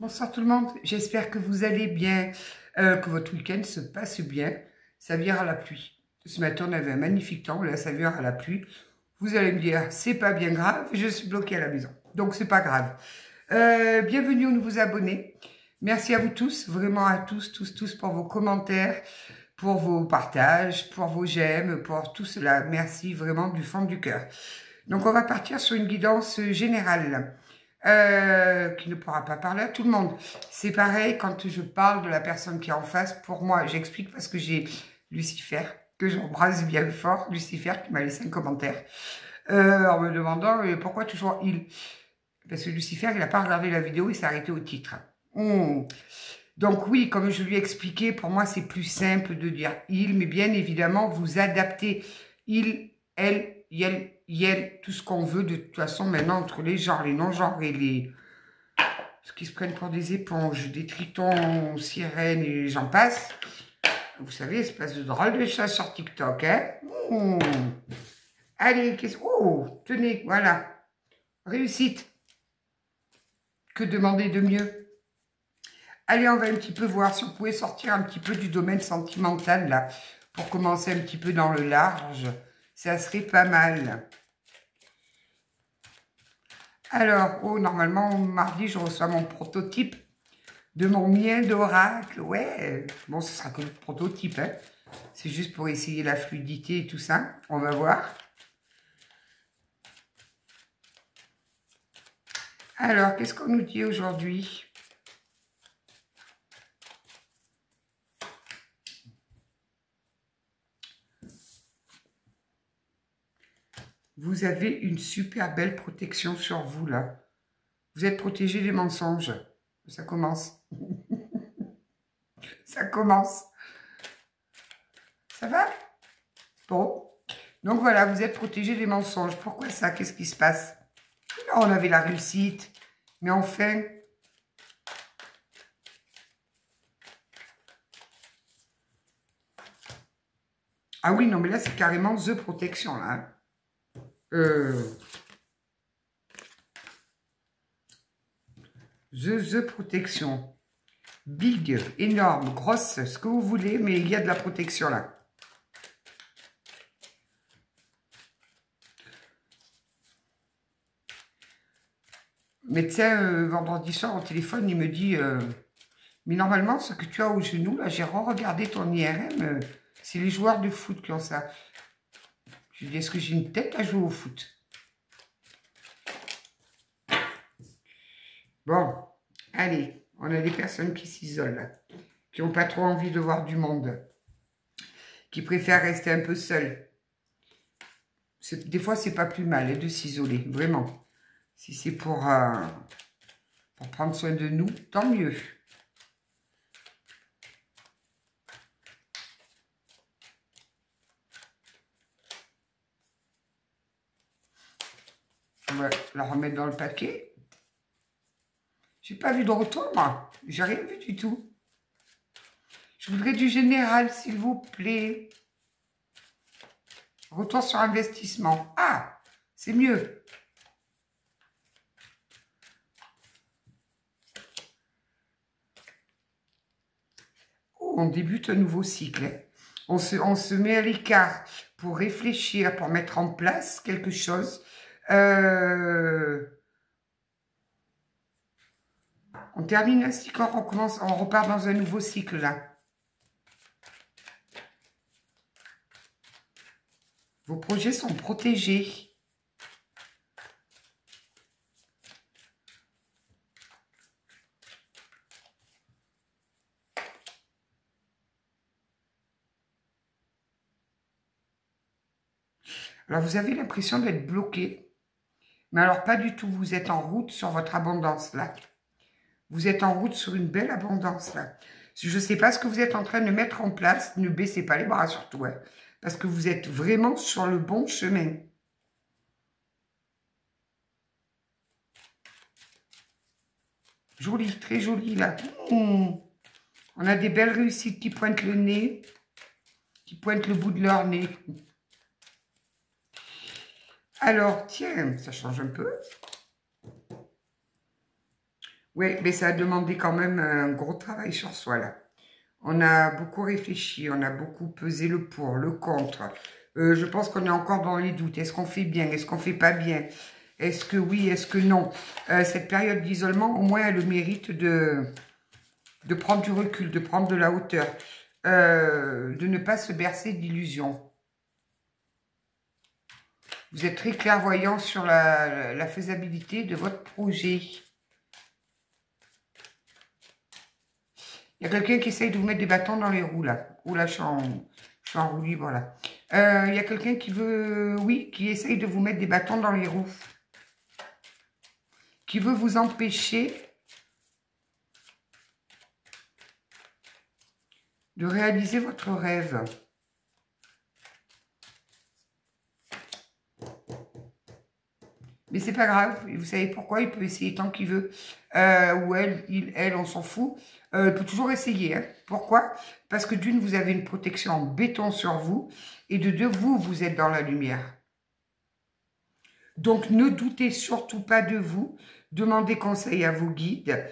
Bonsoir tout le monde, j'espère que vous allez bien, que votre week-end se passe bien. Ça vire à la pluie. Ce matin, on avait un magnifique temps, là, ça vire à la pluie. Vous allez me dire, c'est pas bien grave, je suis bloquée à la maison. Donc, c'est pas grave. Bienvenue aux nouveaux abonnés. Merci à vous tous, vraiment à tous pour vos commentaires, pour vos partages, pour vos j'aime, pour tout cela. Merci vraiment du fond du cœur. Donc, on va partir sur une guidance générale. Qui ne pourra pas parler à tout le monde. C'est pareil quand je parle de la personne qui est en face. Pour moi, j'explique parce que j'ai Lucifer, que j'embrasse bien fort. Lucifer qui m'a laissé un commentaire en me demandant pourquoi toujours il. Parce que Lucifer, il n'a pas regardé la vidéo, il s'est arrêté au titre. Donc oui, comme je lui ai expliqué, pour moi, c'est plus simple de dire il, mais bien évidemment, vous adaptez il, elle, yel, tout ce qu'on veut de toute façon maintenant entre les genres, les non-genres et les... ce qui se prennent pour des éponges, des tritons, sirènes et j'en passe. Vous savez, espèce de drôle de chat sur TikTok, hein. Allez, qu'est-ce... Oh, tenez, voilà. Réussite. Que demander de mieux? Allez, on va un petit peu voir si on pouvait sortir un petit peu du domaine sentimental, là, pour commencer un petit peu dans le large. Ça serait pas mal. Alors, oh, normalement, mardi, je reçois mon prototype de mon mien d'oracle. Ouais, bon, ce sera que le prototype, hein. C'est juste pour essayer la fluidité et tout ça. On va voir. Alors, qu'est-ce qu'on nous dit aujourd'hui ? Vous avez une super belle protection sur vous, là. Vous êtes protégé des mensonges. Ça commence. Ça commence. Ça va? Bon. Donc voilà, vous êtes protégé des mensonges. Pourquoi ça? Qu'est-ce qui se passe? Là, on avait la réussite. Mais enfin... Ah oui, non, mais là, c'est carrément The Protection, là. The Protection. Big, énorme, grosse, ce que vous voulez, mais il y a de la protection, là. Médecin, vendredi soir, au téléphone, il me dit... mais normalement, ce que tu as au genou, là, j'ai re-regardé ton IRM, c'est les joueurs de foot qui ont ça. Je lui dis, est-ce que j'ai une tête à jouer au foot? Bon, allez, on a des personnes qui s'isolent, qui n'ont pas trop envie de voir du monde, qui préfèrent rester un peu seuls. Des fois, c'est pas plus mal de s'isoler, vraiment. Si c'est pour prendre soin de nous, tant mieux. On va la remettre dans le paquet. J'ai pas vu de retour, moi. J'ai rien vu du tout. Je voudrais du général, s'il vous plaît. Retour sur investissement. Ah, c'est mieux. Oh, on débute un nouveau cycle. On se met à l'écart pour réfléchir, pour mettre en place quelque chose. On termine un cycle, on recommence, on repart dans un nouveau cycle là. Vos projets sont protégés. Alors, vous avez l'impression d'être bloqué. Mais alors, pas du tout. Vous êtes en route sur votre abondance là. Vous êtes en route sur une belle abondance là. Je ne sais pas ce que vous êtes en train de mettre en place. Ne baissez pas les bras surtout. Hein, parce que vous êtes vraiment sur le bon chemin. Joli, très joli là. On a des belles réussites qui pointent le nez. Qui pointent le bout de leur nez. Alors, tiens, ça change un peu. Oui, mais ça a demandé quand même un gros travail sur soi, là. On a beaucoup réfléchi, on a beaucoup pesé le pour, le contre. Je pense qu'on est encore dans les doutes. Est-ce qu'on fait bien? Est-ce qu'on fait pas bien? Est-ce que oui? Est-ce que non? Cette période d'isolement, au moins, elle a le mérite de prendre du recul, de prendre de la hauteur, de ne pas se bercer d'illusions. Vous êtes très clairvoyant sur la faisabilité de votre projet. Il y a quelqu'un qui essaye de vous mettre des bâtons dans les roues, là. Ouh, là, je suis en roue libre, là. Il y a quelqu'un qui veut, oui, qui essaye de vous mettre des bâtons dans les roues. Qui veut vous empêcher de réaliser votre rêve. Mais c'est pas grave. Vous savez pourquoi? Il peut essayer tant qu'il veut. Ou elle, on s'en fout. Il peut toujours essayer. Hein. Pourquoi? Parce que d'une, vous avez une protection en béton sur vous. Et de deux, vous êtes dans la lumière. Donc, ne doutez surtout pas de vous. Demandez conseil à vos guides.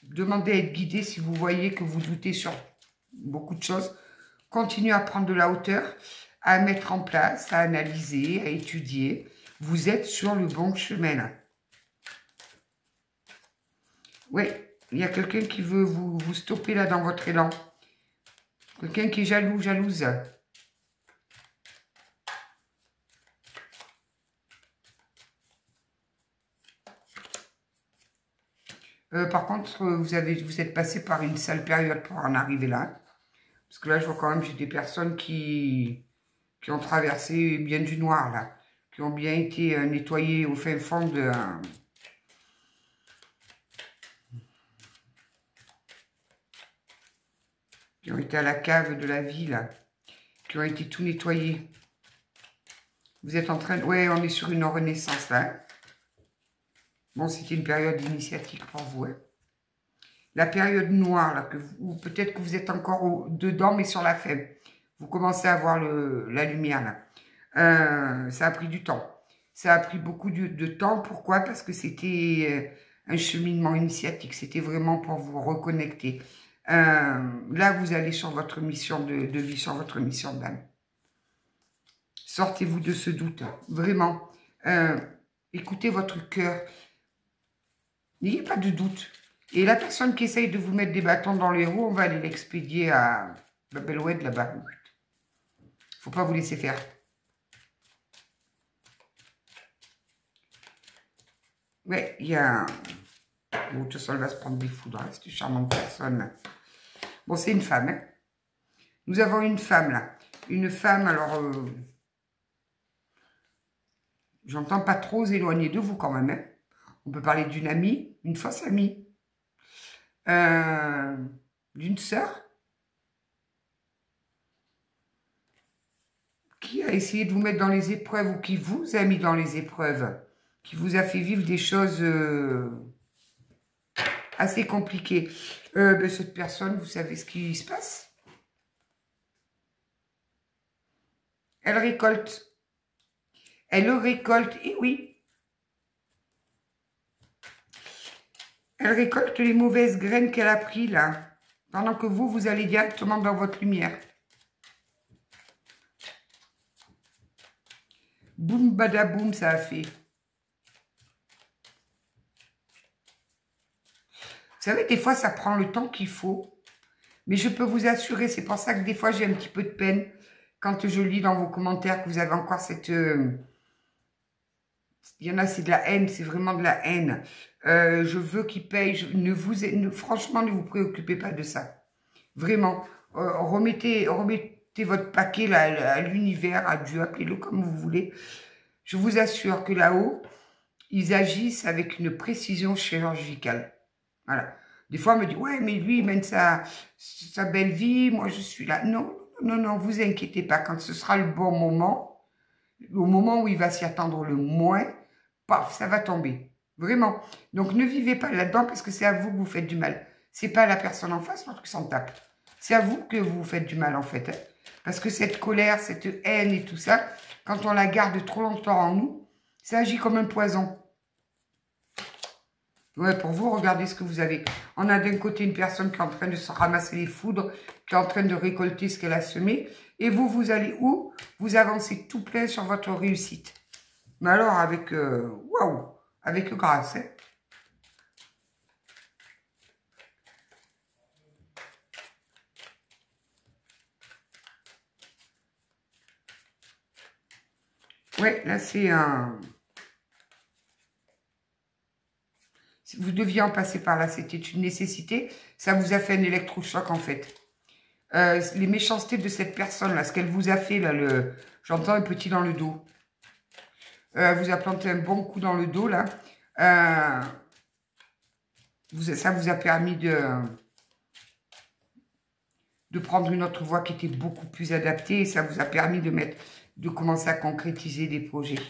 Demandez à être guidé si vous voyez que vous doutez sur beaucoup de choses. Continuez à prendre de la hauteur, à mettre en place, à analyser, à étudier. Vous êtes sur le bon chemin. Oui, il y a quelqu'un qui veut vous stopper là dans votre élan. Quelqu'un qui est jaloux, jalouse. Par contre, vous êtes passé par une sale période pour en arriver là. Parce que là, je vois quand même, j'ai des personnes qui ont traversé bien du noir, là. Qui ont bien été nettoyées au fin fond de... qui ont été à la cave de la vie, là. Qui ont été tout nettoyés. Vous êtes en train de... Ouais, on est sur une renaissance, là. Bon, c'était une période initiatique pour vous, hein. La période noire, là, ou peut-être que vous êtes encore dedans, mais sur la fin. Vous commencez à voir la lumière, là. Ça a pris du temps. Ça a pris beaucoup de temps. Pourquoi? Parce que c'était un cheminement initiatique. C'était vraiment pour vous reconnecter. Là, vous allez sur votre mission de vie, sur votre mission d'âme. Sortez-vous de ce doute. Vraiment. Écoutez votre cœur. N'ayez pas de doute. Et la personne qui essaye de vous mettre des bâtons dans les roues, on va aller l'expédier à la Belle-Oued, là-bas. Faut pas vous laisser faire. Ouais, il y a... Bon, de toute façon, elle va se prendre des foudres, hein, cette charmante personne. Bon, c'est une femme, hein. Nous avons une femme, là. Une femme, alors... j'entends pas trop éloigner de vous, quand même, hein. On peut parler d'une amie, une fausse amie. D'une sœur. Qui a essayé de vous mettre dans les épreuves ou qui vous a mis dans les épreuves. Qui vous a fait vivre des choses... assez compliqué. Ben, cette personne, vous savez ce qui se passe? Elle récolte. Elle récolte, et oui. Elle récolte les mauvaises graines qu'elle a prises, là. Pendant que vous allez directement dans votre lumière. Boum, badaboum, ça a fait. Vous savez, des fois, ça prend le temps qu'il faut. Mais je peux vous assurer, c'est pour ça que des fois, j'ai un petit peu de peine quand je lis dans vos commentaires que vous avez encore cette... il y en a, c'est de la haine, c'est vraiment de la haine. Je veux qu'il paye. Franchement, ne vous préoccupez pas de ça. Vraiment. Remettez votre paquet là, à l'univers, à Dieu, appelez-le comme vous voulez. Je vous assure que là-haut, ils agissent avec une précision chirurgicale. Voilà. Des fois, on me dit, ouais, mais lui, il mène sa belle vie, moi, je suis là. Non, non, non, vous inquiétez pas. Quand ce sera le bon moment, au moment où il va s'y attendre le moins, paf, ça va tomber. Vraiment. Donc, ne vivez pas là-dedans parce que c'est à vous que vous faites du mal. C'est pas à la personne en face qui s'en tape. C'est à vous que vous faites du mal, en fait. Hein. Parce que cette colère, cette haine et tout ça, quand on la garde trop longtemps en nous, ça agit comme un poison. Ouais, pour vous, regardez ce que vous avez. On a d'un côté une personne qui est en train de se ramasser les foudres, qui est en train de récolter ce qu'elle a semé. Et vous, vous allez où? Vous avancez tout plein sur votre réussite. Mais alors, avec... waouh! Avec grâce, hein. Ouais, là, c'est un... Si vous deviez en passer par là, c'était une nécessité. Ça vous a fait un électrochoc, en fait. Les méchancetés de cette personne-là, ce qu'elle vous a fait, là, j'entends un petit dans le dos. Vous a planté un bon coup dans le dos, là. Ça vous a permis de prendre une autre voie qui était beaucoup plus adaptée. Et ça vous a permis de commencer à concrétiser des projets.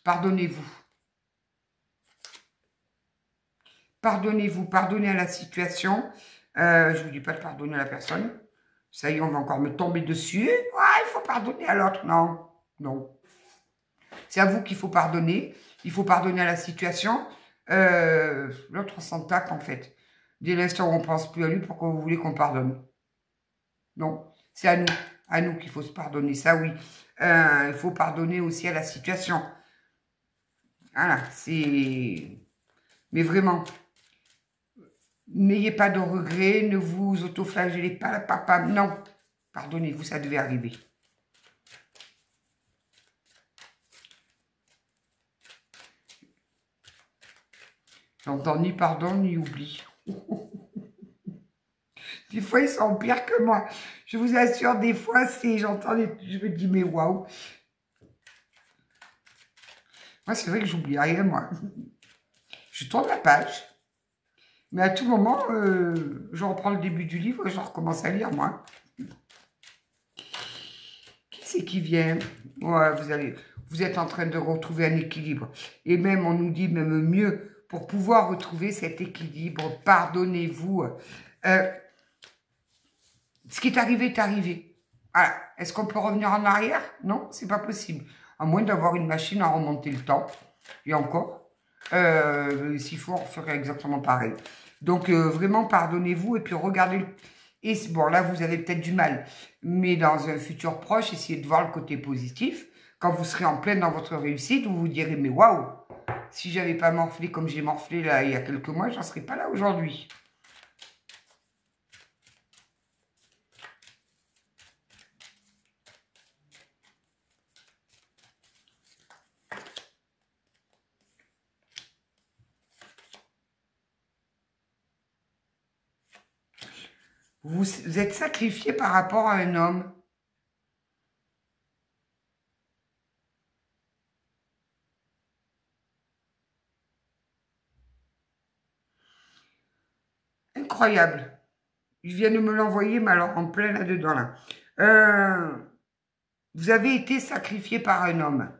Pardonnez-vous. Pardonnez-vous, pardonnez à la situation. Je ne vous dis pas de pardonner à la personne. Ça y est, on va encore me tomber dessus. Ah, il faut pardonner à l'autre. Non, non. C'est à vous qu'il faut pardonner. Il faut pardonner à la situation. L'autre, on s'en tape, en fait. Dès l'instant où on ne pense plus à lui, pourquoi vous voulez qu'on pardonne? Non, c'est à nous qu'il faut se pardonner. Ça, oui. Il faut pardonner aussi à la situation. Voilà, c'est... Mais vraiment... N'ayez pas de regrets, ne vous autoflagellez pas, papa. Non, pardonnez-vous, ça devait arriver. J'entends ni pardon, ni oubli. Des fois, ils sont pires que moi. Je vous assure, des fois, j'entends, je me dis, mais waouh. Moi, c'est vrai que j'oublie rien, moi. Je tourne la page. Mais à tout moment, je reprends le début du livre et je recommence à lire, moi. Qui c'est qui vient? Ouais, vous êtes en train de retrouver un équilibre. Et même, on nous dit même mieux, pour pouvoir retrouver cet équilibre, pardonnez-vous. Ce qui est arrivé est arrivé. Voilà. Est-ce qu'on peut revenir en arrière? Non, c'est pas possible. À moins d'avoir une machine à remonter le temps. Et encore. S'il faut, on ferait exactement pareil. Donc, vraiment, pardonnez-vous et puis regardez. Et bon, là, vous avez peut-être du mal. Mais dans un futur proche, essayez de voir le côté positif. Quand vous serez en pleine dans votre réussite, vous vous direz, mais waouh, si j'avais pas morflé comme j'ai morflé là il y a quelques mois, j'en serais pas là aujourd'hui. Vous êtes sacrifié par rapport à un homme. Incroyable. Je viens de me l'envoyer, mais alors en plein là-dedans, là. Vous avez été sacrifié par un homme.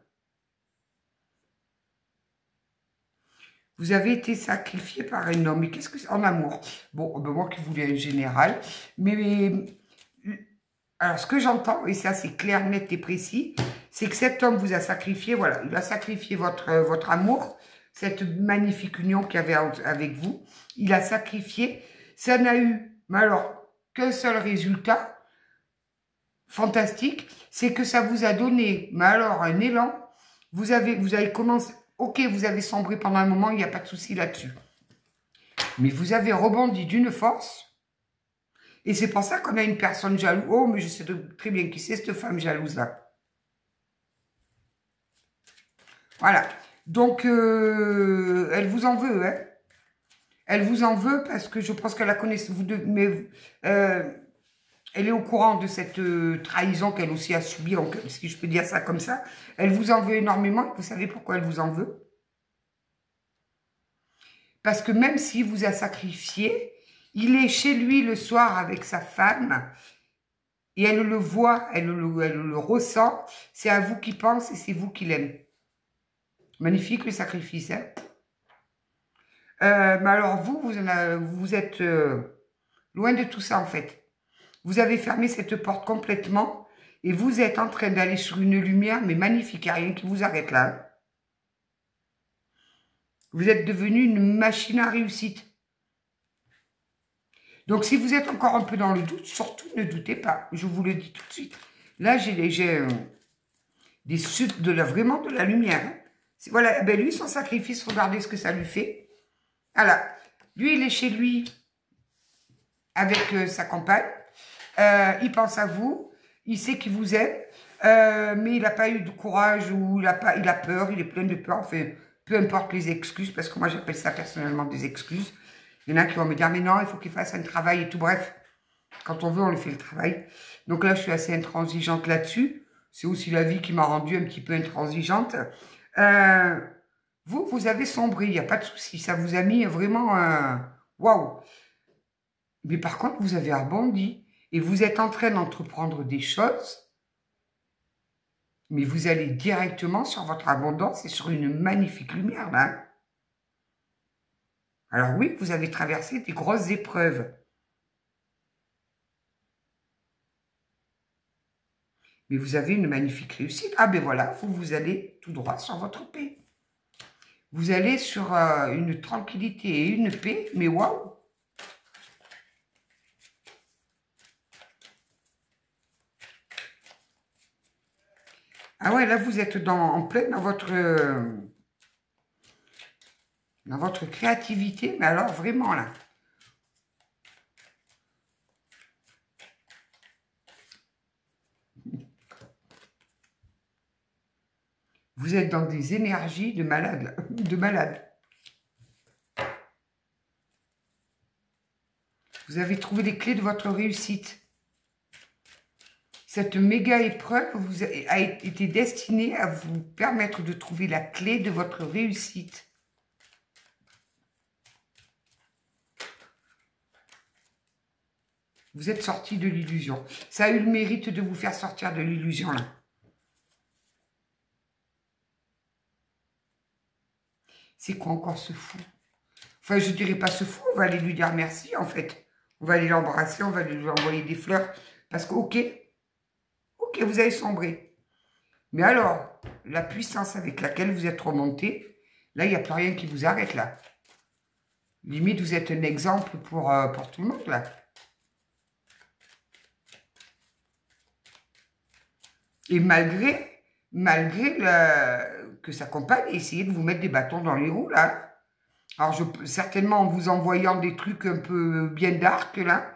Vous avez été sacrifié par un homme. Mais qu'est-ce que c'est en amour? Bon, ben moi qui voulais un général. Mais alors, ce que j'entends, et ça c'est clair, net et précis, c'est que cet homme vous a sacrifié, voilà, il a sacrifié votre amour, cette magnifique union qu'il y avait avec vous. Il a sacrifié. Ça n'a eu, mais alors, qu'un seul résultat fantastique, c'est que ça vous a donné, mais alors, un élan. Vous avez commencé, ok, vous avez sombré pendant un moment, il n'y a pas de souci là-dessus. Mais vous avez rebondi d'une force. Et c'est pour ça qu'on a une personne jalouse. Oh, mais je sais très bien qui c'est cette femme jalouse-là. Voilà. Donc, elle vous en veut, hein. Elle vous en veut parce que je pense qu'elle la connaît. Mais elle est au courant de cette trahison qu'elle aussi a subie, si je peux dire ça comme ça. Elle vous en veut énormément. Vous savez pourquoi elle vous en veut? Parce que même s'il vous a sacrifié, il est chez lui le soir avec sa femme et elle le voit, elle le ressent. C'est à vous qu'il pense et c'est vous qui l'aime. Magnifique le sacrifice, hein. Mais alors vous êtes loin de tout ça en fait. Vous avez fermé cette porte complètement et vous êtes en train d'aller sur une lumière, mais magnifique, il n'y a rien qui vous arrête là. Vous êtes devenu une machine à réussite. Donc, si vous êtes encore un peu dans le doute, surtout ne doutez pas. Je vous le dis tout de suite. Là, j'ai vraiment de la lumière. Hein. Voilà, ben lui, son sacrifice, regardez ce que ça lui fait. Voilà. Lui, il est chez lui avec sa compagne. Il pense à vous. Il sait qu'il vous aime. Mais il n'a pas eu de courage ou il a peur. Il est plein de peur. Enfin, peu importe les excuses, parce que moi, j'appelle ça personnellement des excuses. Il y en a qui vont me dire, mais non, il faut qu'il fasse un travail et tout. Bref, quand on veut, on le fait le travail. Donc là, je suis assez intransigeante là-dessus. C'est aussi la vie qui m'a rendue un petit peu intransigeante. Vous avez sombré, il n'y a pas de souci. Ça vous a mis vraiment waouh. Mais par contre, vous avez rebondi. Et vous êtes en train d'entreprendre des choses. Mais vous allez directement sur votre abondance et sur une magnifique lumière, là. Alors oui, vous avez traversé des grosses épreuves. Mais vous avez une magnifique réussite. Ah ben voilà, vous allez tout droit sur votre paix. Vous allez sur une tranquillité et une paix, mais waouh! Ah ouais, là vous êtes en plein dans votre créativité, mais alors vraiment là. Vous êtes dans des énergies de malade, de malade. Vous avez trouvé les clés de votre réussite. Cette méga épreuve a été destinée à vous permettre de trouver la clé de votre réussite. Vous êtes sorti de l'illusion. Ça a eu le mérite de vous faire sortir de l'illusion là. C'est quoi encore ce fou? Enfin, je dirais pas ce fou, on va aller lui dire merci, en fait. On va aller l'embrasser, on va lui envoyer des fleurs. Parce que, ok, vous avez sombré. Mais alors, la puissance avec laquelle vous êtes remonté, là, il n'y a plus rien qui vous arrête, là. Limite, vous êtes un exemple pour tout le monde, là. Et malgré que sa compagne ait essayé de vous mettre des bâtons dans les roues, là. Alors, certainement en vous envoyant des trucs un peu bien dark, là.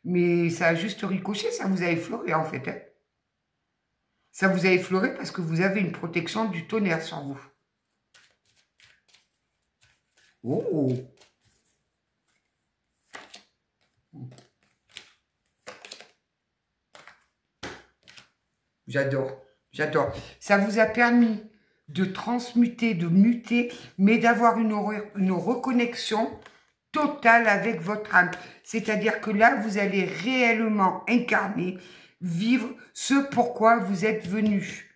Mais ça a juste ricoché, ça vous a effleuré, en fait. Hein. Ça vous a effleuré parce que vous avez une protection du tonnerre sur vous. Oh! J'adore, j'adore. Ça vous a permis de transmuter, de muter, mais d'avoir une reconnexion totale avec votre âme. C'est-à-dire que là, vous allez réellement incarner, vivre ce pourquoi vous êtes venu.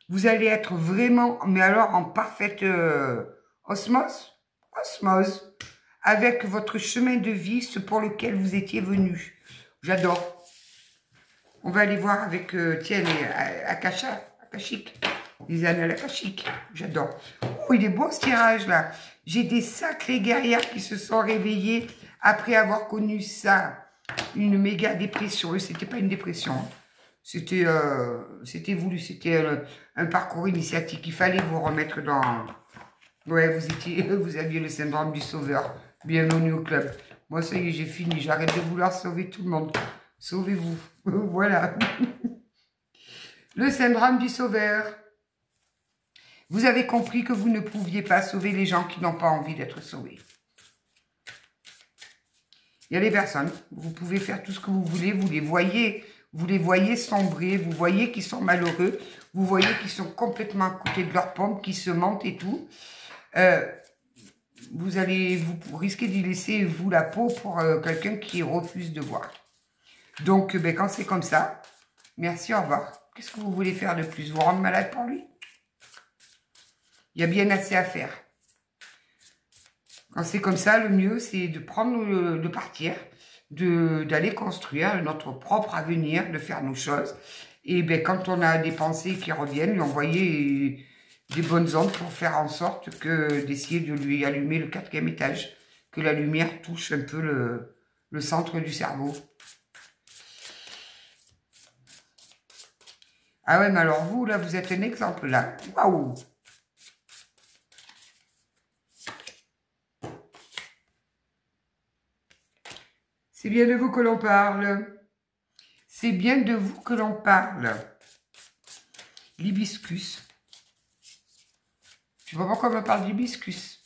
Vous allez être vraiment, mais alors en parfaite osmose, avec votre chemin de vie, ce pour lequel vous étiez venu. J'adore. On va aller voir avec, tiens, les Akashique. Les annales Akashiques. J'adore. Oh, il est beau ce tirage là. J'ai des sacrées guerrières qui se sont réveillées après avoir connu ça. Une méga dépression. Et c'était pas une dépression. C'était voulu. C'était un parcours initiatique. Il fallait vous remettre dans... Ouais, vous aviez le syndrome du sauveur. Bienvenue au club. Moi, ça y est, j'ai fini. J'arrête de vouloir sauver tout le monde. Sauvez-vous. Voilà. Le syndrome du sauveur. Vous avez compris que vous ne pouviez pas sauver les gens qui n'ont pas envie d'être sauvés. Il y a des personnes, vous pouvez faire tout ce que vous voulez, vous les voyez sombrer, vous voyez qu'ils sont malheureux, vous voyez qu'ils sont complètement à côté de leur pompe, qui se mentent et tout. Vous risquez d'y laisser, vous, la peau pour quelqu'un qui refuse de voir. Donc, ben, quand c'est comme ça, merci, au revoir. Qu'est-ce que vous voulez faire de plus? Vous rendre malade pour lui? Il y a bien assez à faire. Quand c'est comme ça, le mieux, c'est de de partir, d'aller construire notre propre avenir, de faire nos choses. Et ben, quand on a des pensées qui reviennent, lui envoyer des bonnes ondes pour faire en sorte que d'essayer de lui allumer le 4e étage, que la lumière touche un peu le centre du cerveau. Ah ouais, mais alors vous, là, vous êtes un exemple, là. Waouh! C'est bien de vous que l'on parle. C'est bien de vous que l'on parle. L'hibiscus. Tu vois pourquoi on me parle d'hibiscus?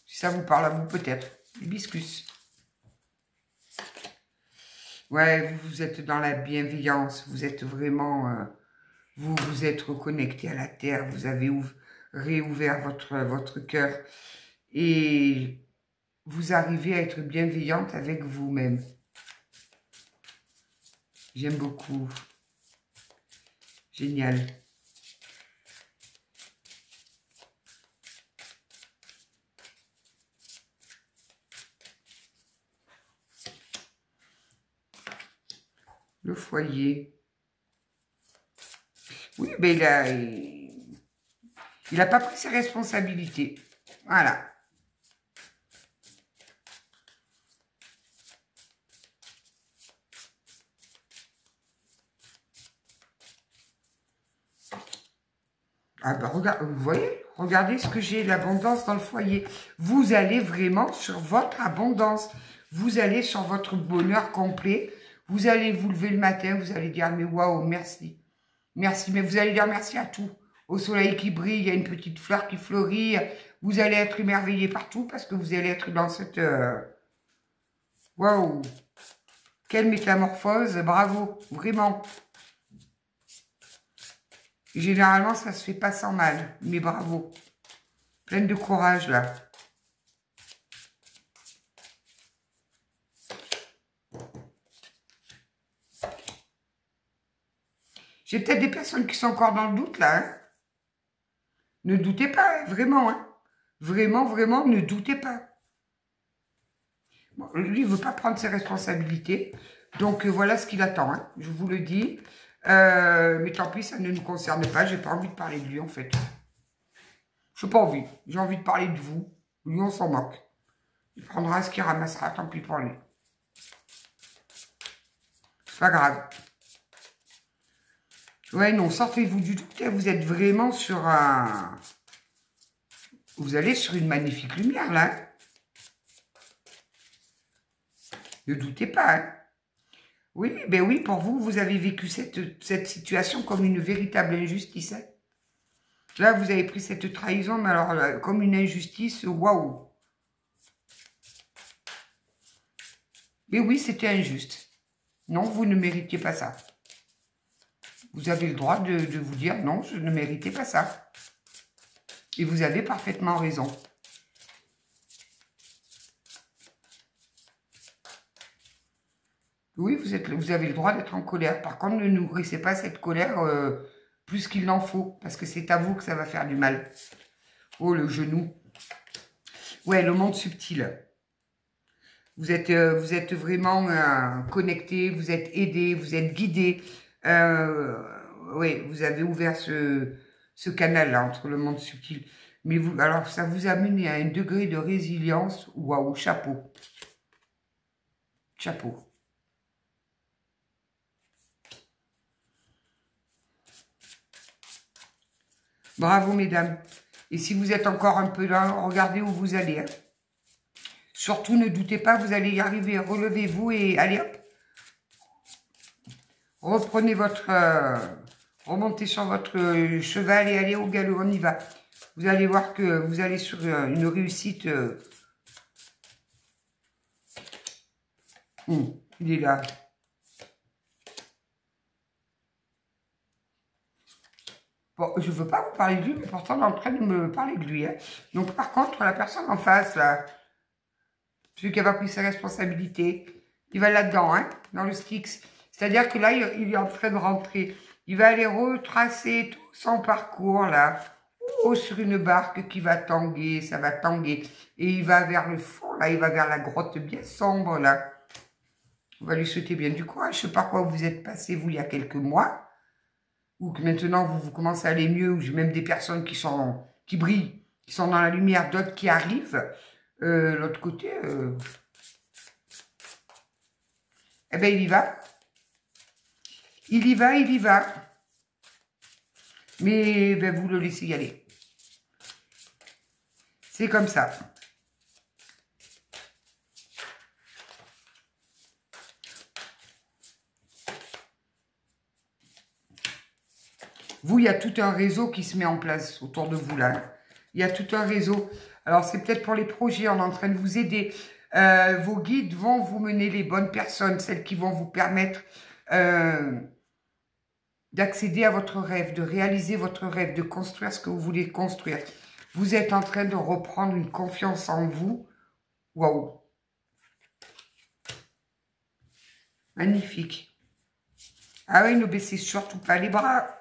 Si ça vous parle à vous, peut-être. L'hibiscus. Ouais, vous êtes dans la bienveillance. Vous êtes vraiment... vous vous êtes reconnecté à la terre. Vous avez réouvert votre cœur. Et vous arrivez à être bienveillante avec vous-même. J'aime beaucoup. Génial. Le foyer. Oui, mais il n'a pas pris ses responsabilités. Voilà. Ah ben, vous voyez, regardez ce que j'ai, l'abondance dans le foyer. Vous allez vraiment sur votre abondance. Vous allez sur votre bonheur complet. Vous allez vous lever le matin, vous allez dire, mais waouh, merci. Merci, mais vous allez dire merci à tout. Au soleil qui brille, il y a une petite fleur qui fleurit. Vous allez être émerveillé partout parce que vous allez être dans cette... Waouh! Quelle métamorphose, bravo, vraiment. Généralement, ça se fait pas sans mal, mais bravo. Pleine de courage, là. J'ai peut-être des personnes qui sont encore dans le doute, là. Hein. Ne doutez pas, hein, vraiment. Hein. Vraiment, vraiment, ne doutez pas. Bon, lui, il ne veut pas prendre ses responsabilités. Donc, voilà ce qu'il attend. Hein, je vous le dis. Mais tant pis, ça ne nous concerne pas. J'ai pas envie de parler de lui, en fait. Je n'ai pas envie. J'ai envie de parler de vous. Lui, on s'en moque. Il prendra ce qu'il ramassera. Tant pis pour lui. C'est pas grave. Ouais, non, sortez-vous du doute. Vous êtes vraiment sur un... Vous allez sur une magnifique lumière, là. Ne doutez pas. Hein. Oui, ben oui, pour vous, vous avez vécu cette situation comme une véritable injustice. Hein. Là, vous avez pris cette trahison, mais alors, là, comme une injustice, waouh. Mais oui, c'était injuste. Non, vous ne méritiez pas ça. Vous avez le droit de vous dire, non, je ne méritais pas ça. Et vous avez parfaitement raison. Oui, vous avez le droit d'être en colère. Par contre, ne nourrissez pas cette colère plus qu'il n'en faut. Parce que c'est à vous que ça va faire du mal. Oh, le genou. Ouais, le monde subtil. Vous êtes vraiment connecté, vous êtes aidé, vous êtes guidé. Oui, vous avez ouvert ce canal-là entre le monde subtil. Mais vous, alors, ça vous a mené à un degré de résilience. Waouh, chapeau. Chapeau. Bravo, mesdames. Et si vous êtes encore un peu là, regardez où vous allez. Hein. Surtout, ne doutez pas, vous allez y arriver. Relevez-vous et allez hop. Reprenez votre... remontez sur votre cheval et allez au galop, on y va. Vous allez voir que vous allez sur une réussite. Il est là. Bon, je ne veux pas vous parler de lui, mais pourtant, on est en train de me parler de lui. Hein. Donc, par contre, la personne en face, là, celui qui n'a pas pris ses responsabilités, il va là-dedans, hein, dans le Styx. C'est-à-dire que là, il est en train de rentrer. Il va aller retracer tout son parcours, là, sur une barque qui va tanguer, ça va tanguer. Et il va vers le fond, là, il va vers la grotte bien sombre, là. On va lui souhaiter bien du courage. Je ne sais pas quoi vous êtes passé, vous, il y a quelques mois. ou que maintenant vous commencez à aller mieux, ou j'ai même des personnes qui brillent, qui sont dans la lumière, d'autres qui arrivent. L'autre côté, eh ben il y va. Il y va, il y va. Mais ben, vous le laissez y aller. C'est comme ça. Vous, il y a tout un réseau qui se met en place autour de vous, là. Il y a tout un réseau. Alors, c'est peut-être pour les projets, on est en train de vous aider. Vos guides vont vous mener les bonnes personnes, celles qui vont vous permettre d'accéder à votre rêve, de réaliser votre rêve, de construire ce que vous voulez construire. Vous êtes en train de reprendre une confiance en vous. Waouh! Magnifique. Ah oui, ne baissez surtout pas les bras.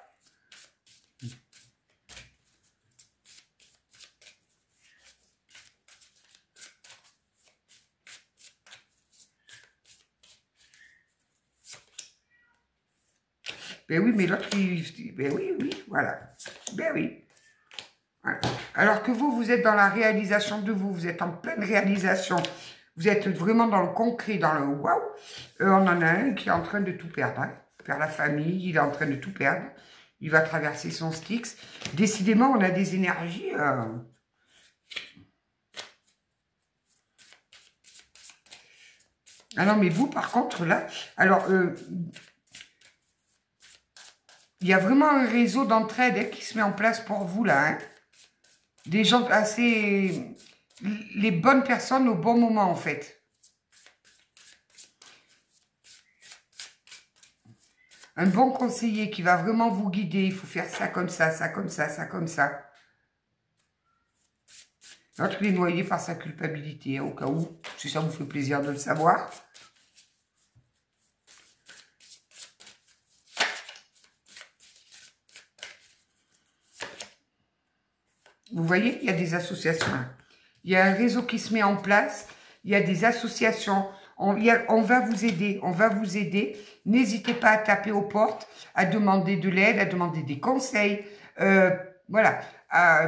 Ben oui, mais l'autre, ben oui, oui, voilà. Ben oui. Voilà. Alors que vous, vous êtes dans la réalisation de vous. Vous êtes en pleine réalisation. Vous êtes vraiment dans le concret, dans le waouh. On en a un qui est en train de tout perdre. Hein. Perd la famille, il est en train de tout perdre. Il va traverser son Styx. Décidément, on a des énergies... Ah non, mais vous, par contre, là... Alors, il y a vraiment un réseau d'entraide qui se met en place pour vous, là. Hein. Des gens assez... Les bonnes personnes au bon moment, en fait. Un bon conseiller qui va vraiment vous guider. Il faut faire ça comme ça, ça comme ça, ça comme ça. L'autre, il est noyé par sa culpabilité, au cas où, si ça vous fait plaisir de le savoir. Vous voyez, il y a des associations. Il y a un réseau qui se met en place. Il y a des associations. On va vous aider. On va vous aider. N'hésitez pas à taper aux portes, à demander de l'aide, à demander des conseils. Voilà.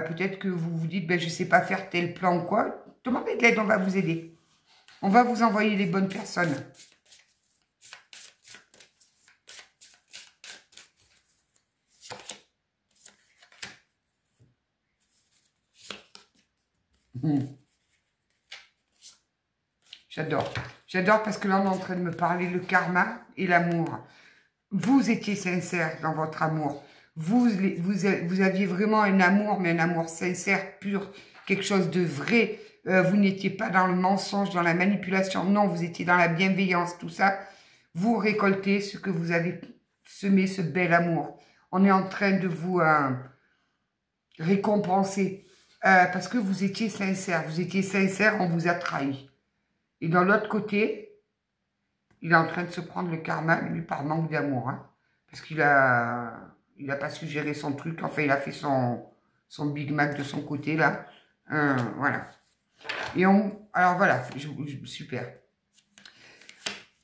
Peut-être que vous vous dites, ben, je ne sais pas faire tel plan ou quoi. Demandez de l'aide, on va vous aider. On va vous envoyer les bonnes personnes. J'adore. J'adore parce que là, on est en train de me parler le karma et l'amour. Vous étiez sincère dans votre amour. Vous aviez vraiment un amour, mais un amour sincère, pur, quelque chose de vrai. Vous n'étiez pas dans le mensonge, dans la manipulation. Non, vous étiez dans la bienveillance, tout ça. Vous récoltez ce que vous avez semé, ce bel amour. On est en train de vous récompenser parce que vous étiez sincère. Vous étiez sincère, on vous a trahi. Et dans l'autre côté, il est en train de se prendre le karma, lui, par manque d'amour. Hein, parce qu'il a pas su gérer son truc. Enfin, il a fait son Big Mac de son côté, là. Voilà. Et alors, voilà, super.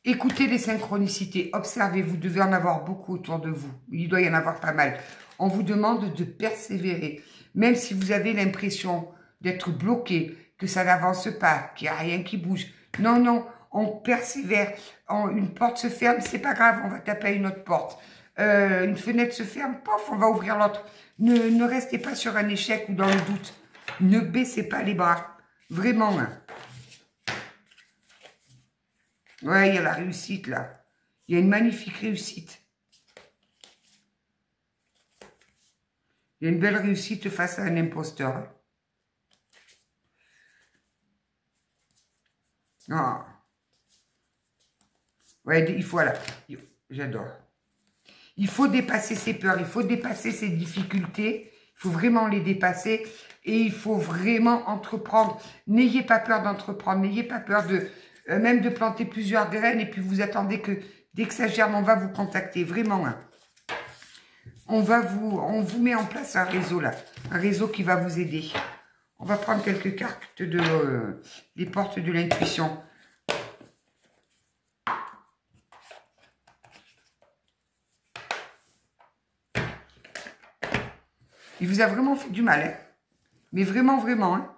Écoutez les synchronicités. Observez, vous devez en avoir beaucoup autour de vous. Il doit y en avoir pas mal. On vous demande de persévérer. Même si vous avez l'impression d'être bloqué, que ça n'avance pas, qu'il n'y a rien qui bouge. Non, non, on persévère. Une porte se ferme, c'est pas grave, on va taper à une autre porte. Une fenêtre se ferme, pof, on va ouvrir l'autre. Ne restez pas sur un échec ou dans le doute. Ne baissez pas les bras. Vraiment. Hein. Ouais, il y a la réussite là. Il y a une magnifique réussite. Il y a une belle réussite face à un imposteur. Oh. Ouais, il faut, voilà. J'adore. Il faut dépasser ses peurs, il faut dépasser ses difficultés. Il faut vraiment les dépasser et il faut vraiment entreprendre. N'ayez pas peur d'entreprendre, n'ayez pas peur de même de planter plusieurs graines et puis vous attendez que dès que ça germe, on va vous contacter. Vraiment, hein. On vous met en place un réseau là, un réseau qui va vous aider. On va prendre quelques cartes de les portes de l'intuition. Il vous a vraiment fait du mal, hein. Mais vraiment, vraiment, hein.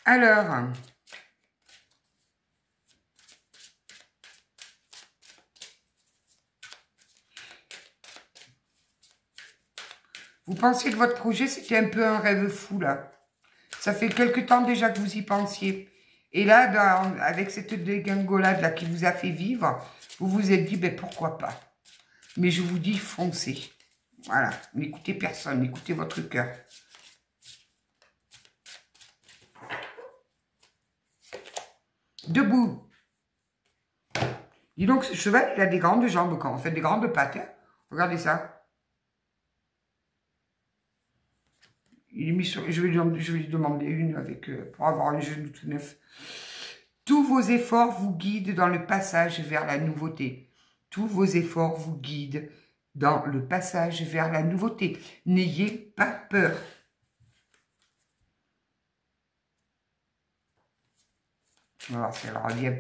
Alors, vous pensiez que votre projet, c'était un peu un rêve fou, là. Ça fait quelque temps déjà que vous y pensiez. Et là, avec cette dégringolade là qui vous a fait vivre, vous vous êtes dit, ben pourquoi pas. Mais je vous dis, foncez. Voilà, n'écoutez personne, n'écoutez votre cœur. Debout. Dis donc, ce cheval, il a des grandes jambes, quand en fait, des grandes pattes. Hein. Regardez ça. Il est mis sur, je vais lui demander une avec, pour avoir les genoux tout neufs. Tous vos efforts vous guident dans le passage vers la nouveauté. Tous vos efforts vous guident dans le passage vers la nouveauté. N'ayez pas peur. On va voir si elle revient.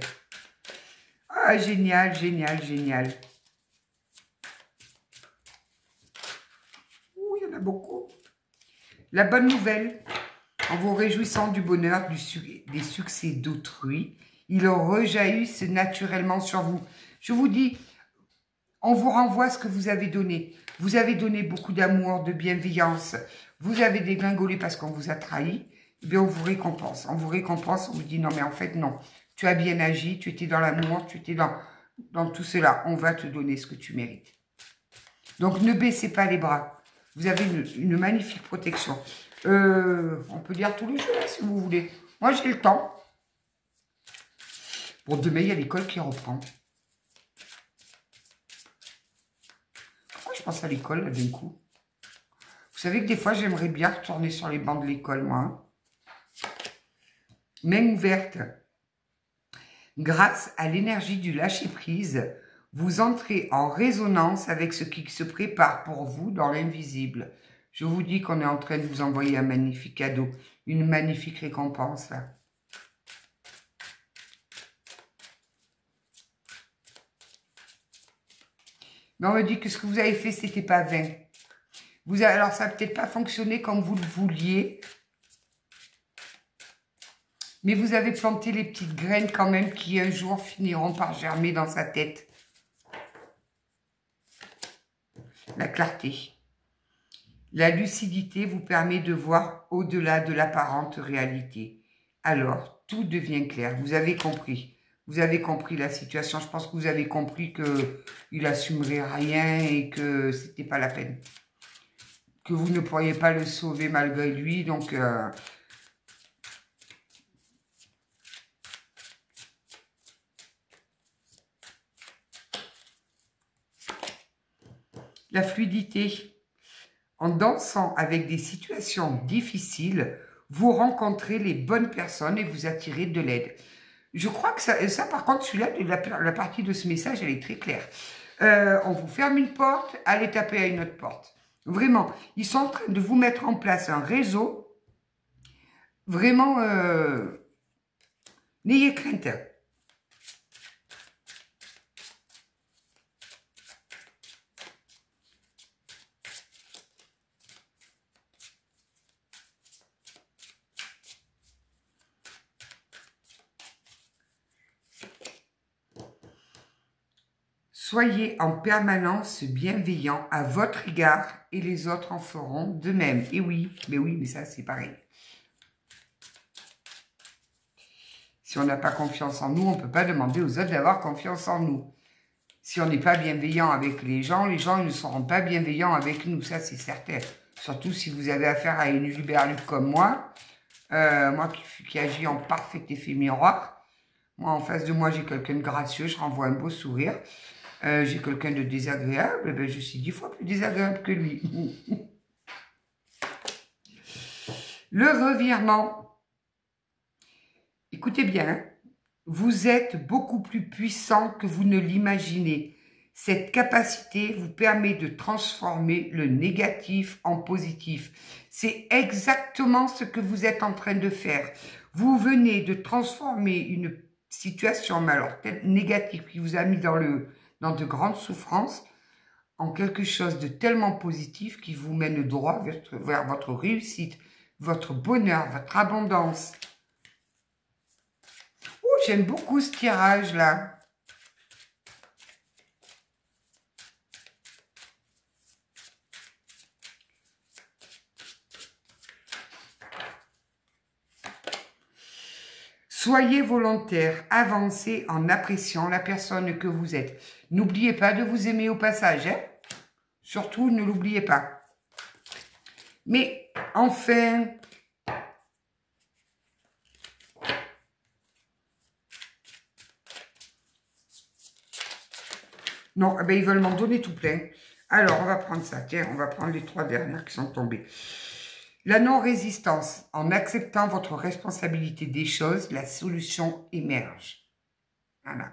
Ah, génial, génial, génial. Ouh, il y en a beaucoup. La bonne nouvelle, en vous réjouissant du bonheur, des succès d'autrui, ils rejaillissent naturellement sur vous. Je vous dis, on vous renvoie ce que vous avez donné. Vous avez donné beaucoup d'amour, de bienveillance. Vous avez dégringolé parce qu'on vous a trahi. Eh bien, on vous récompense. On vous récompense, on vous dit non, mais en fait, non. Tu as bien agi, tu étais dans l'amour, tu étais dans tout cela. On va te donner ce que tu mérites. Donc, ne baissez pas les bras. Vous avez une magnifique protection. On peut lire tous les jours, là, si vous voulez. Moi, j'ai le temps. Bon, demain, il y a l'école qui reprend. Pourquoi je pense à l'école, là, d'un coup? Vous savez que des fois, j'aimerais bien retourner sur les bancs de l'école, moi. Hein. Main ouverte. Grâce à l'énergie du lâcher-prise, vous entrez en résonance avec ce qui se prépare pour vous dans l'invisible. Je vous dis qu'on est en train de vous envoyer un magnifique cadeau, une magnifique récompense, là. Mais on me dit que ce que vous avez fait, c'était pas vain. Alors, ça n'a peut-être pas fonctionné comme vous le vouliez. Mais vous avez planté les petites graines quand même qui un jour finiront par germer dans sa tête. La clarté. La lucidité vous permet de voir au-delà de l'apparente réalité. Alors, tout devient clair. Vous avez compris. Vous avez compris la situation. Je pense que vous avez compris qu'il n'assumerait rien et que c'était pas la peine. Que vous ne pourriez pas le sauver malgré lui. Donc, la fluidité. En dansant avec des situations difficiles, vous rencontrez les bonnes personnes et vous attirez de l'aide. Je crois que ça par contre, celui-là, la partie de ce message, elle est très claire. On vous ferme une porte, allez taper à une autre porte. Vraiment, ils sont en train de vous mettre en place un réseau. Vraiment, n'ayez crainte. Soyez en permanence bienveillant à votre égard et les autres en feront de même. Et oui, mais ça c'est pareil. Si on n'a pas confiance en nous, on ne peut pas demander aux autres d'avoir confiance en nous. Si on n'est pas bienveillant avec les gens ils ne seront pas bienveillants avec nous, ça c'est certain. Surtout si vous avez affaire à une luberluque comme moi, moi qui agis en parfait effet miroir. Moi, en face de moi, j'ai quelqu'un de gracieux, je renvoie un beau sourire. J'ai quelqu'un de désagréable, et ben, je suis 10 fois plus désagréable que lui. Le revirement. Écoutez bien, hein, vous êtes beaucoup plus puissant que vous ne l'imaginez. Cette capacité vous permet de transformer le négatif en positif. C'est exactement ce que vous êtes en train de faire. Vous venez de transformer une situation, mais alors peut-être négative, qui vous a mis dans de grandes souffrances, en quelque chose de tellement positif qui vous mène droit vers votre réussite, votre bonheur, votre abondance. Oh, j'aime beaucoup ce tirage-là. Soyez volontaire, avancez en appréciant la personne que vous êtes. N'oubliez pas de vous aimer au passage, hein? Surtout, ne l'oubliez pas. Mais enfin, non, eh ben, ils veulent m'en donner tout plein. Alors, on va prendre ça. Tiens, on va prendre les 3 dernières qui sont tombées. La non-résistance. En acceptant votre responsabilité des choses, la solution émerge. Voilà.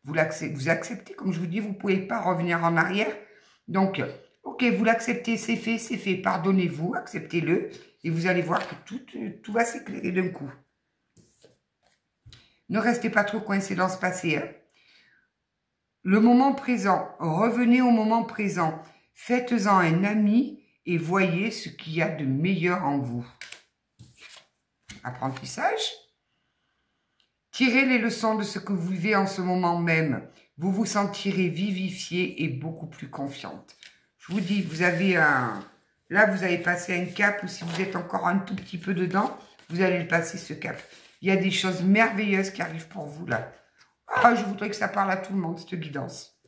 Vous acceptez, comme je vous dis, vous ne pouvez pas revenir en arrière. Donc, ok, vous l'acceptez, c'est fait, pardonnez-vous, acceptez-le, et vous allez voir que tout va s'éclairer d'un coup. Ne restez pas trop coincés dans ce passé. Hein. Le moment présent, revenez au moment présent, faites-en un ami et voyez ce qu'il y a de meilleur en vous. Apprentissage. Tirez les leçons de ce que vous vivez en ce moment même. Vous vous sentirez vivifiée et beaucoup plus confiante. Je vous dis, vous avez là, vous avez passé un cap, ou si vous êtes encore un tout petit peu dedans, vous allez le passer, ce cap. Il y a des choses merveilleuses qui arrivent pour vous, là. Ah, je voudrais que ça parle à tout le monde, cette guidance.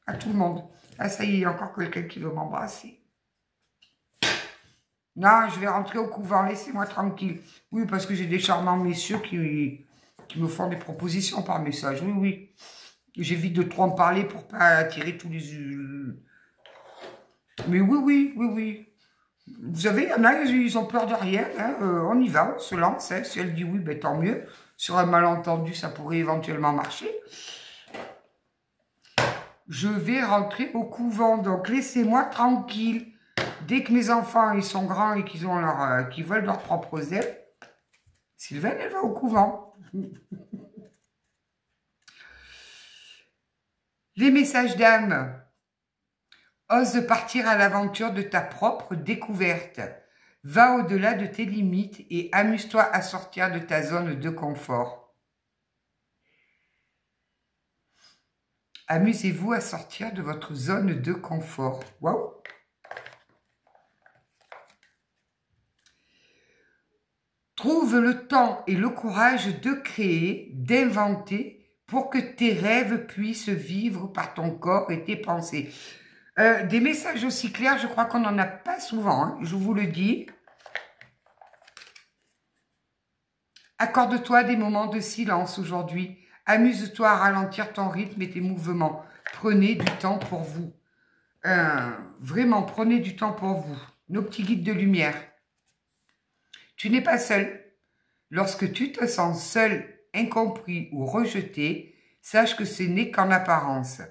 À tout le monde. Ah, ça y est, il y a encore quelqu'un qui veut m'embrasser. Non, je vais rentrer au couvent, laissez-moi tranquille. Oui, parce que j'ai des charmants messieurs qui me font des propositions par message. Oui, oui. J'évite de trop en parler pour pas attirer tous les... Mais oui, oui, oui, oui. Vous savez, il y en a, ils ont peur de rien. Hein. On y va, on se lance. Hein. Si elle dit oui, ben, tant mieux. Sur un malentendu, ça pourrait éventuellement marcher. Je vais rentrer au couvent, donc laissez-moi tranquille. Dès que mes enfants ils sont grands et qu'ils veulent leurs propres ailes, Sylvaine, elle va au couvent. Les messages d'âme. Ose partir à l'aventure de ta propre découverte. Va au-delà de tes limites et amuse-toi à sortir de ta zone de confort. Amusez-vous à sortir de votre zone de confort. Waouh! Trouve le temps et le courage de créer, d'inventer pour que tes rêves puissent vivre par ton corps et tes pensées. Des messages aussi clairs, je crois qu'on n'en a pas souvent, hein, je vous le dis. Accorde-toi des moments de silence aujourd'hui. Amuse-toi à ralentir ton rythme et tes mouvements. Prenez du temps pour vous. Vraiment, prenez du temps pour vous. Nos petits guides de lumière. Tu n'es pas seul. Lorsque tu te sens seul, incompris ou rejeté, sache que ce n'est qu'en apparence.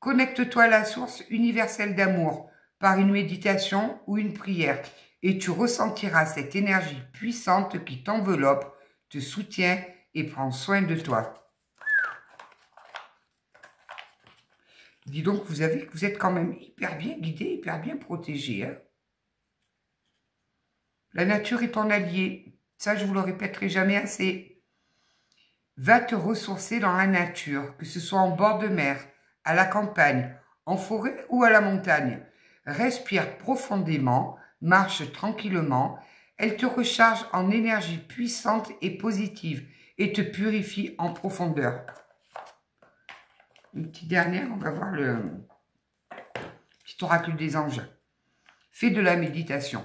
Connecte-toi à la source universelle d'amour par une méditation ou une prière et tu ressentiras cette énergie puissante qui t'enveloppe, te soutient et prend soin de toi. Dis donc, vous êtes quand même hyper bien guidé, hyper bien protégé. Hein. La nature est ton allié. Ça, je vous le répéterai jamais assez. Va te ressourcer dans la nature, que ce soit en bord de mer, à la campagne, en forêt ou à la montagne. Respire profondément, marche tranquillement. Elle te recharge en énergie puissante et positive et te purifie en profondeur. Une petite dernière, on va voir le petit oracle des anges. Fais de la méditation.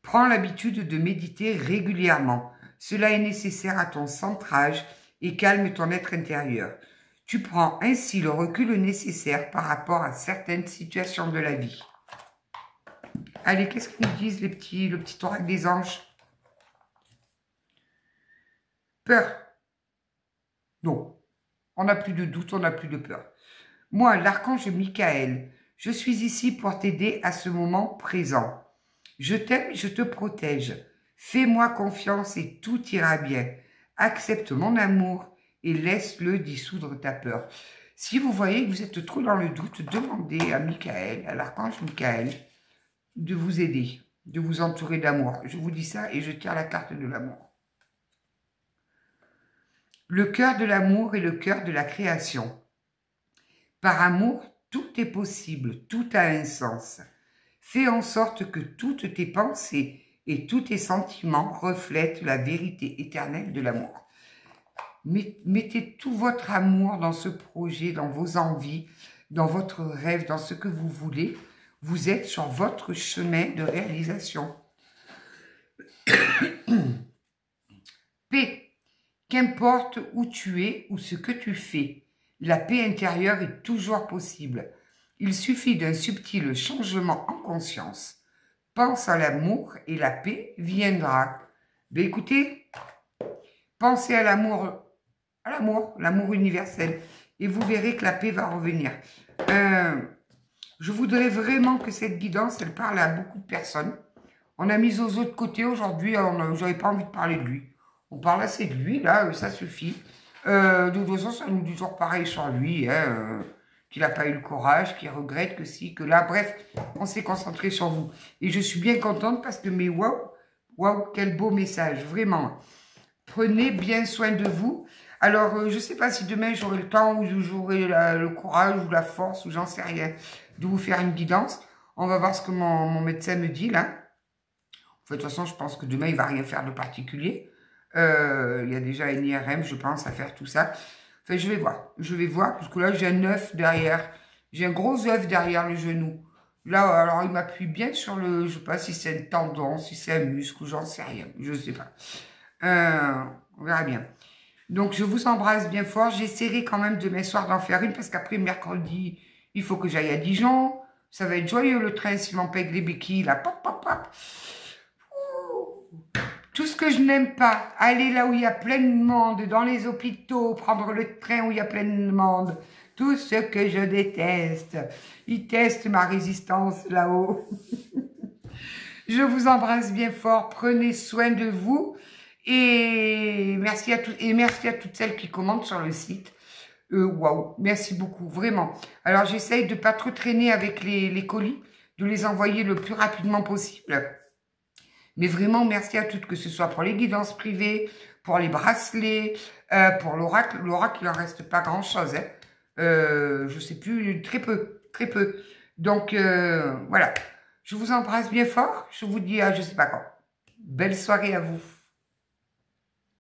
Prends l'habitude de méditer régulièrement. Cela est nécessaire à ton centrage et calme ton être intérieur. Tu prends ainsi le recul nécessaire par rapport à certaines situations de la vie. Allez, qu'est-ce qu'ils nous disent le petit oracle des anges? Peur. Non. On n'a plus de doute, on n'a plus de peur. Moi, l'archange Michael, je suis ici pour t'aider à ce moment présent. Je t'aime et je te protège. Fais-moi confiance et tout ira bien. Accepte mon amour et laisse-le dissoudre ta peur. Si vous voyez que vous êtes trop dans le doute, demandez à Michael, à l'archange Michael, de vous aider, de vous entourer d'amour. Je vous dis ça et je tire la carte de l'amour. Le cœur de l'amour est le cœur de la création. Par amour, tout est possible, tout a un sens. Fais en sorte que toutes tes pensées et tous tes sentiments reflètent la vérité éternelle de l'amour. Mettez tout votre amour dans ce projet, dans vos envies, dans votre rêve, dans ce que vous voulez. Vous êtes sur votre chemin de réalisation. Paix. Qu'importe où tu es ou ce que tu fais, la paix intérieure est toujours possible. Il suffit d'un subtil changement en conscience. Pense à l'amour et la paix viendra. Ben écoutez, pensez à l'amour universel, et vous verrez que la paix va revenir. Je voudrais vraiment que cette guidance, elle parle à beaucoup de personnes. On a mis aux autres côtés aujourd'hui, j'avais pas envie de parler de lui. On parle assez de lui, là, ça suffit. De toute façon, ça nous dit toujours pareil sur lui, hein, qu'il n'a pas eu le courage, qu'il regrette, que si, que là. Bref, on s'est concentré sur vous. Et je suis bien contente parce que, mais waouh, quel beau message, vraiment. Prenez bien soin de vous. Alors, je ne sais pas si demain j'aurai le temps ou j'aurai le courage ou la force ou j'en sais rien de vous faire une guidance. On va voir ce que mon médecin me dit, là. De toute façon, je pense que demain, il ne va rien faire de particulier. Il y a déjà une IRM, je pense, à faire tout ça. Enfin, je vais voir, parce que là, j'ai un œuf derrière. J'ai un gros œuf derrière le genou. Là, alors, il m'appuie bien sur le... Je ne sais pas si c'est un tendon, si c'est un muscle, j'en sais rien. Je ne sais pas. On verra bien. Donc, je vous embrasse bien fort. J'essaierai quand même demain soir d'en faire une, parce qu'après, mercredi, il faut que j'aille à Dijon. Ça va être joyeux, le train, s'il m'empêche les béquilles, là. Pop, pop, pop. Tout ce que je n'aime pas, aller là où il y a plein de monde, dans les hôpitaux, prendre le train où il y a plein de monde. Tout ce que je déteste. Ils testent ma résistance là-haut. Je vous embrasse bien fort. Prenez soin de vous. Et merci à toutes celles qui commentent sur le site. Waouh, merci beaucoup, vraiment. Alors, j'essaye de ne pas trop traîner avec les colis, de les envoyer le plus rapidement possible. Mais vraiment, merci à toutes, que ce soit pour les guidances privées, pour les bracelets, pour l'oracle. L'oracle, il n'en reste pas grand-chose. Hein. Je ne sais plus, très peu, très peu. Donc, voilà. Je vous embrasse bien fort. Je vous dis à je ne sais pas quand. Belle soirée à vous.